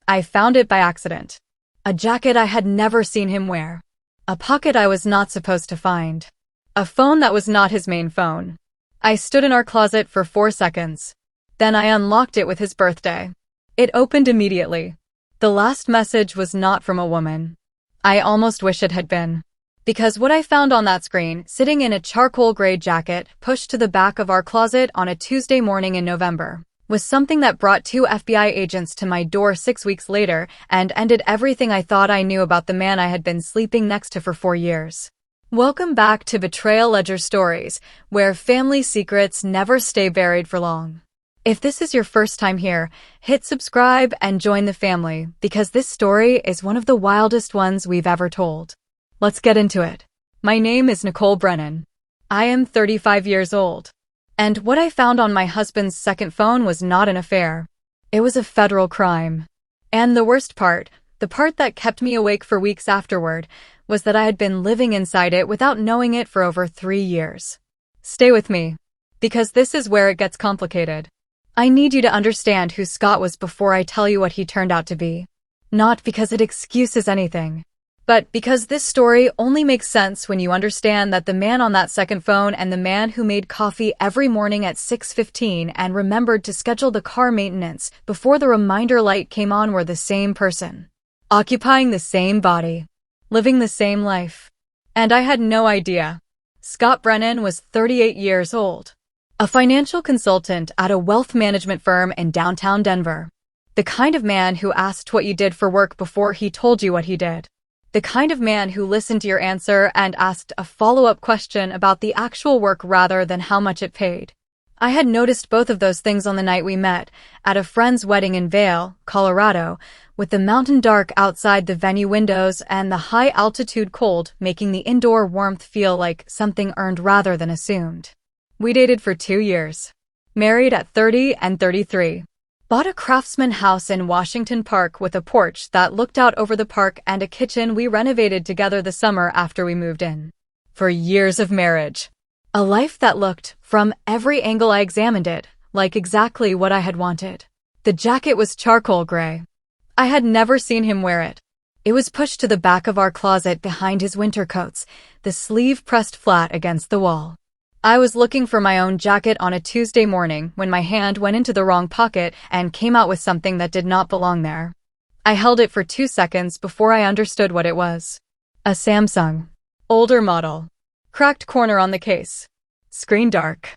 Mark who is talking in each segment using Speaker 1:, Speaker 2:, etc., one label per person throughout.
Speaker 1: I found it by accident. A jacket I had never seen him wear. A pocket I was not supposed to find. A phone that was not his main phone. I stood in our closet for 4 seconds. Then I unlocked it with his birthday. It opened immediately. The last message was not from a woman. I almost wish it had been. Because what I found on that screen, sitting in a charcoal gray jacket pushed to the back of our closet on a Tuesday morning in November, was something that brought 2 FBI agents to my door 6 weeks later and ended everything I thought I knew about the man I had been sleeping next to for 4 years. Welcome back to BetrayalLedger Stories, where family secrets never stay buried for long. If this is your first time here, hit subscribe and join the family, because this story is one of the wildest ones we've ever told. Let's get into it. My name is Nicole Brennan. I am 35 years old. And what I found on my husband's second phone was not an affair. It was a federal crime. And the worst part, the part that kept me awake for weeks afterward, was that I had been living inside it without knowing it for over 3 years. Stay with me, because this is where it gets complicated. I need you to understand who Scott was before I tell you what he turned out to be. Not because it excuses anything, but because this story only makes sense when you understand that the man on that second phone and the man who made coffee every morning at 6:15 and remembered to schedule the car maintenance before the reminder light came on were the same person. Occupying the same body. Living the same life. And I had no idea. Scott Brennan was 38 years old. A financial consultant at a wealth management firm in downtown Denver. The kind of man who asked what you did for work before he told you what he did. The kind of man who listened to your answer and asked a follow-up question about the actual work rather than how much it paid. I had noticed both of those things on the night we met, at a friend's wedding in Vail, Colorado, with the mountain dark outside the venue windows and the high-altitude cold making the indoor warmth feel like something earned rather than assumed. We dated for 2 years. Married at 30 and 33. Bought a Craftsman house in Washington Park with a porch that looked out over the park and a kitchen we renovated together the summer after we moved in. For years of marriage. A life that looked, from every angle I examined it, like exactly what I had wanted. The jacket was charcoal gray. I had never seen him wear it. It was pushed to the back of our closet behind his winter coats, the sleeve pressed flat against the wall. I was looking for my own jacket on a Tuesday morning when my hand went into the wrong pocket and came out with something that did not belong there. I held it for 2 seconds before I understood what it was. A Samsung. Older model. Cracked corner on the case. Screen dark.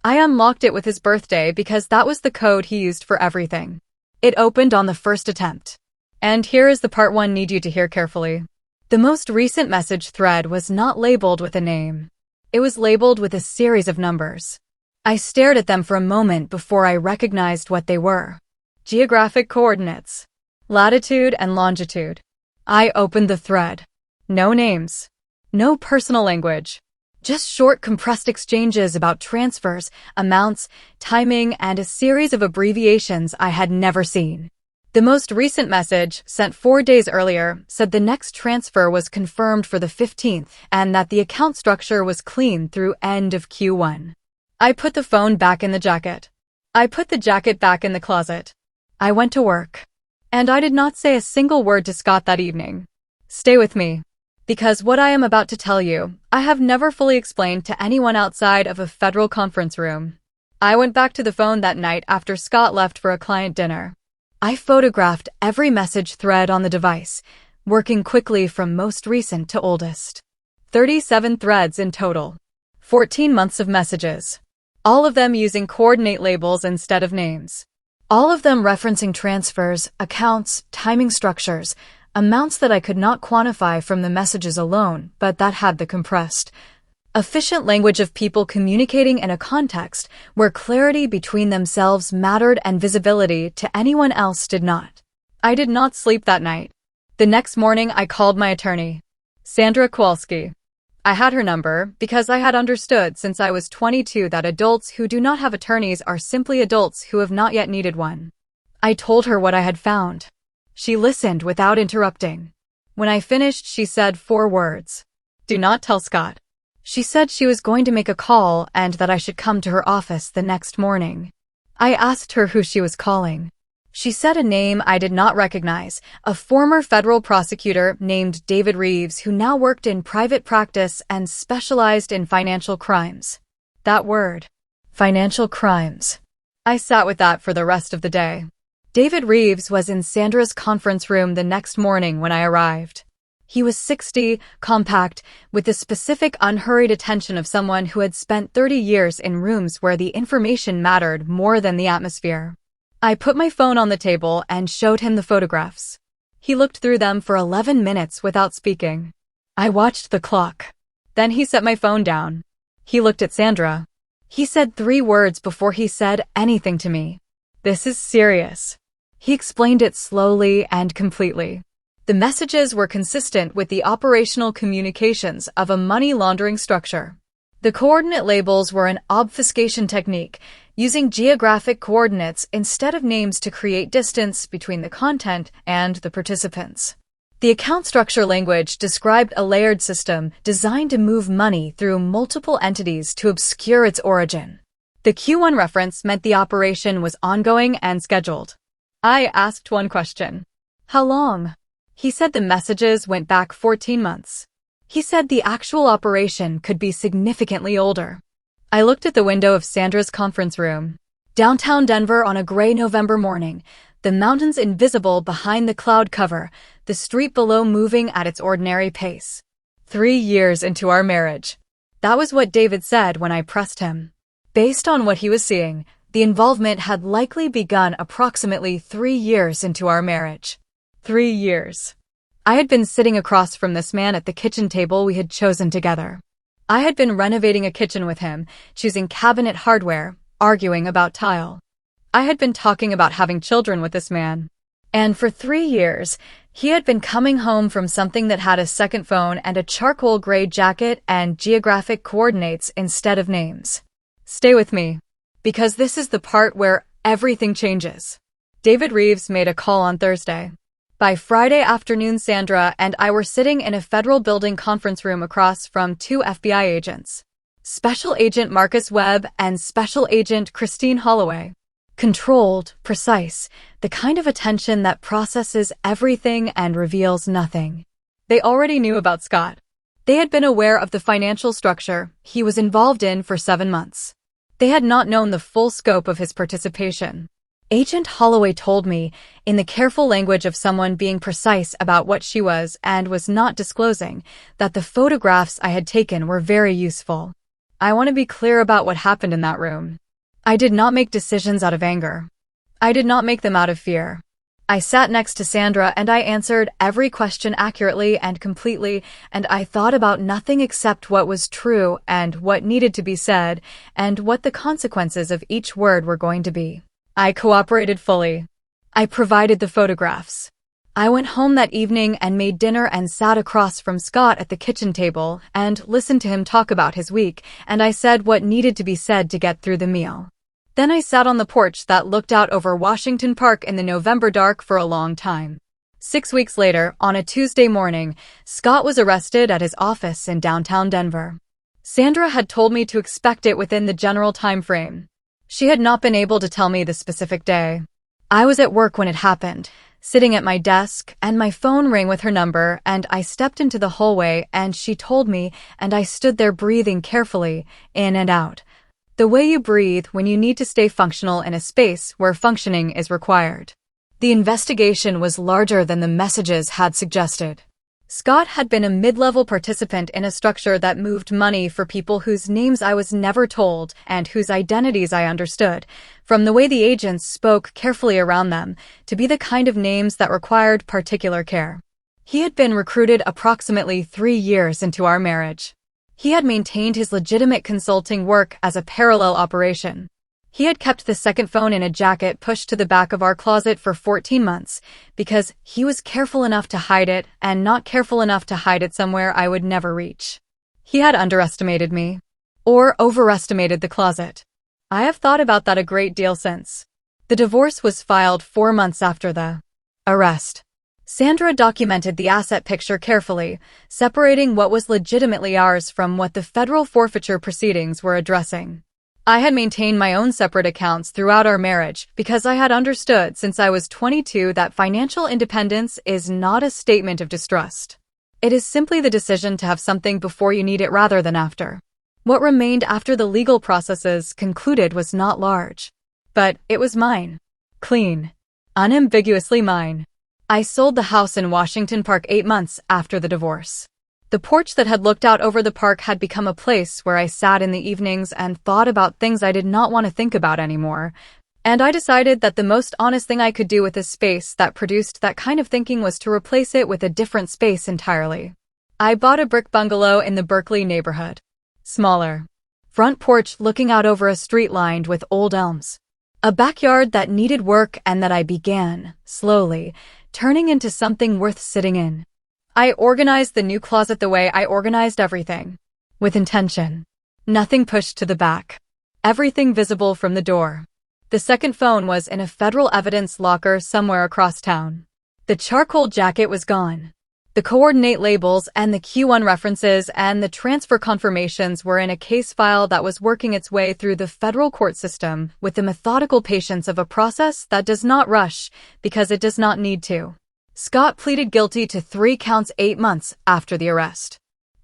Speaker 1: I unlocked it with his birthday because that was the code he used for everything. It opened on the first attempt. And here is the part one need you to hear carefully. The most recent message thread was not labeled with a name. It was labeled with a series of numbers. I stared at them for a moment before I recognized what they were. Geographic coordinates. Latitude and longitude. I opened the thread. No names. No personal language. Just short compressed exchanges about transfers, amounts, timing, and a series of abbreviations I had never seen. The most recent message, sent 4 days earlier, said the next transfer was confirmed for the 15th and that the account structure was clean through end of Q1. I put the phone back in the jacket. I put the jacket back in the closet. I went to work. And I did not say a single word to Scott that evening. Stay with me. Because what I am about to tell you, I have never fully explained to anyone outside of a federal conference room. I went back to the phone that night after Scott left for a client dinner. I photographed every message thread on the device, working quickly from most recent to oldest. 37 threads in total. 14 months of messages. All of them using coordinate labels instead of names. All of them referencing transfers, accounts, timing structures, amounts that I could not quantify from the messages alone, but that had the compressed, efficient language of people communicating in a context where clarity between themselves mattered and visibility to anyone else did not. I did not sleep that night. The next morning I called my attorney, Sandra Kowalski. I had her number because I had understood since I was 22 that adults who do not have attorneys are simply adults who have not yet needed one. I told her what I had found. She listened without interrupting. When I finished, she said 4 words. Do not tell Scott. She said she was going to make a call and that I should come to her office the next morning. I asked her who she was calling. She said a name I did not recognize, a former federal prosecutor named David Reeves who now worked in private practice and specialized in financial crimes. That word. Financial crimes. I sat with that for the rest of the day. David Reeves was in Sandra's conference room the next morning when I arrived. He was 60, compact, with the specific unhurried attention of someone who had spent 30 years in rooms where the information mattered more than the atmosphere. I put my phone on the table and showed him the photographs. He looked through them for 11 minutes without speaking. I watched the clock. Then he set my phone down. He looked at Sandra. He said 3 words before he said anything to me. This is serious. He explained it slowly and completely. The messages were consistent with the operational communications of a money laundering structure. The coordinate labels were an obfuscation technique, using geographic coordinates instead of names to create distance between the content and the participants. The account structure language described a layered system designed to move money through multiple entities to obscure its origin. The Q1 reference meant the operation was ongoing and scheduled. I asked one question. How long? He said the messages went back 14 months. He said the actual operation could be significantly older. I looked at the window of Sandra's conference room. Downtown Denver on a gray November morning, the mountains invisible behind the cloud cover, the street below moving at its ordinary pace. 3 years into our marriage. That was what David said when I pressed him. Based on what he was seeing, the involvement had likely begun approximately 3 years into our marriage. 3 years. I had been sitting across from this man at the kitchen table we had chosen together. I had been renovating a kitchen with him, choosing cabinet hardware, arguing about tile. I had been talking about having children with this man. And for 3 years, he had been coming home from something that had a second phone and a charcoal gray jacket and geographic coordinates instead of names. Stay with me, because this is the part where everything changes. David Reeves made a call on Thursday. By Friday afternoon, Sandra and I were sitting in a federal building conference room across from 2 FBI agents. Special Agent Marcus Webb and Special Agent Christine Holloway. Controlled, precise, the kind of attention that processes everything and reveals nothing. They already knew about Scott. They had been aware of the financial structure he was involved in for 7 months. They had not known the full scope of his participation. Agent Holloway told me, in the careful language of someone being precise about what she was and was not disclosing, that the photographs I had taken were very useful. I want to be clear about what happened in that room. I did not make decisions out of anger. I did not make them out of fear. I sat next to Sandra and I answered every question accurately and completely, and I thought about nothing except what was true and what needed to be said and what the consequences of each word were going to be. I cooperated fully. I provided the photographs. I went home that evening and made dinner and sat across from Scott at the kitchen table and listened to him talk about his week, and I said what needed to be said to get through the meal. Then I sat on the porch that looked out over Washington Park in the November dark for a long time. 6 weeks later, on a Tuesday morning, Scott was arrested at his office in downtown Denver. Sandra had told me to expect it within the general time frame. She had not been able to tell me the specific day. I was at work when it happened, sitting at my desk, and my phone rang with her number, and I stepped into the hallway, and she told me, and I stood there breathing carefully, in and out. The way you breathe when you need to stay functional in a space where functioning is required. The investigation was larger than the messages had suggested. Scott had been a mid-level participant in a structure that moved money for people whose names I was never told and whose identities I understood, from the way the agents spoke carefully around them, to be the kind of names that required particular care. He had been recruited approximately 3 years into our marriage. He had maintained his legitimate consulting work as a parallel operation. He had kept the second phone in a jacket pushed to the back of our closet for 14 months because he was careful enough to hide it and not careful enough to hide it somewhere I would never reach. He had underestimated me. Or overestimated the closet. I have thought about that a great deal since. The divorce was filed 4 months after the arrest. Sandra documented the asset picture carefully, separating what was legitimately ours from what the federal forfeiture proceedings were addressing. I had maintained my own separate accounts throughout our marriage because I had understood since I was 22 that financial independence is not a statement of distrust. It is simply the decision to have something before you need it rather than after. What remained after the legal processes concluded was not large. But it was mine. Clean. Unambiguously mine. I sold the house in Washington Park 8 months after the divorce. The porch that had looked out over the park had become a place where I sat in the evenings and thought about things I did not want to think about anymore. And I decided that the most honest thing I could do with a space that produced that kind of thinking was to replace it with a different space entirely. I bought a brick bungalow in the Berkeley neighborhood. Smaller. Front porch looking out over a street lined with old elms. A backyard that needed work and that I began, slowly, turning into something worth sitting in. I organized the new closet the way I organized everything. With intention. Nothing pushed to the back. Everything visible from the door. The second phone was in a federal evidence locker somewhere across town. The charcoal jacket was gone. The coordinate labels and the Q1 references and the transfer confirmations were in a case file that was working its way through the federal court system with the methodical patience of a process that does not rush because it does not need to. Scott pleaded guilty to 3 counts 8 months after the arrest.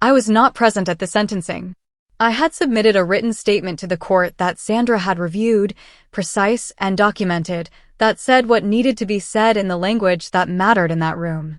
Speaker 1: I was not present at the sentencing. I had submitted a written statement to the court that Sandra had reviewed, precise and documented, that said what needed to be said in the language that mattered in that room.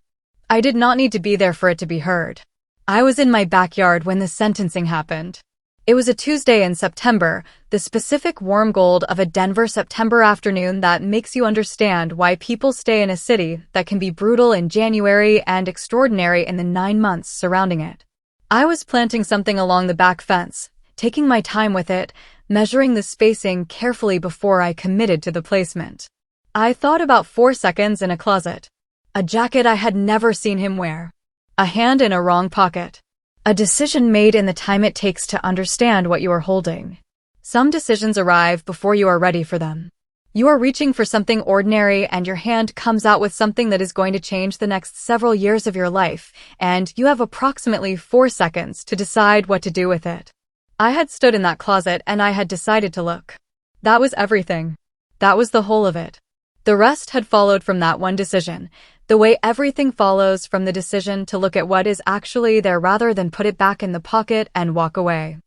Speaker 1: I did not need to be there for it to be heard. I was in my backyard when the sentencing happened. It was a Tuesday in September, the specific warm gold of a Denver September afternoon that makes you understand why people stay in a city that can be brutal in January and extraordinary in the 9 months surrounding it. I was planting something along the back fence, taking my time with it, measuring the spacing carefully before I committed to the placement. I thought about 4 seconds in a closet. A jacket I had never seen him wear. A hand in a wrong pocket. A decision made in the time it takes to understand what you are holding. Some decisions arrive before you are ready for them. You are reaching for something ordinary and your hand comes out with something that is going to change the next several years of your life, and you have approximately 4 seconds to decide what to do with it. I had stood in that closet and I had decided to look. That was everything. That was the whole of it. The rest had followed from that one decision, the way everything follows from the decision to look at what is actually there rather than put it back in the pocket and walk away.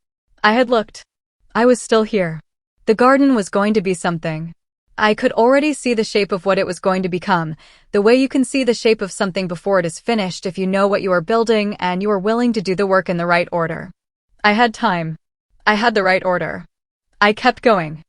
Speaker 1: I had looked. I was still here. The garden was going to be something. I could already see the shape of what it was going to become, the way you can see the shape of something before it is finished if you know what you are building and you are willing to do the work in the right order. I had time. I had the right order. I kept going.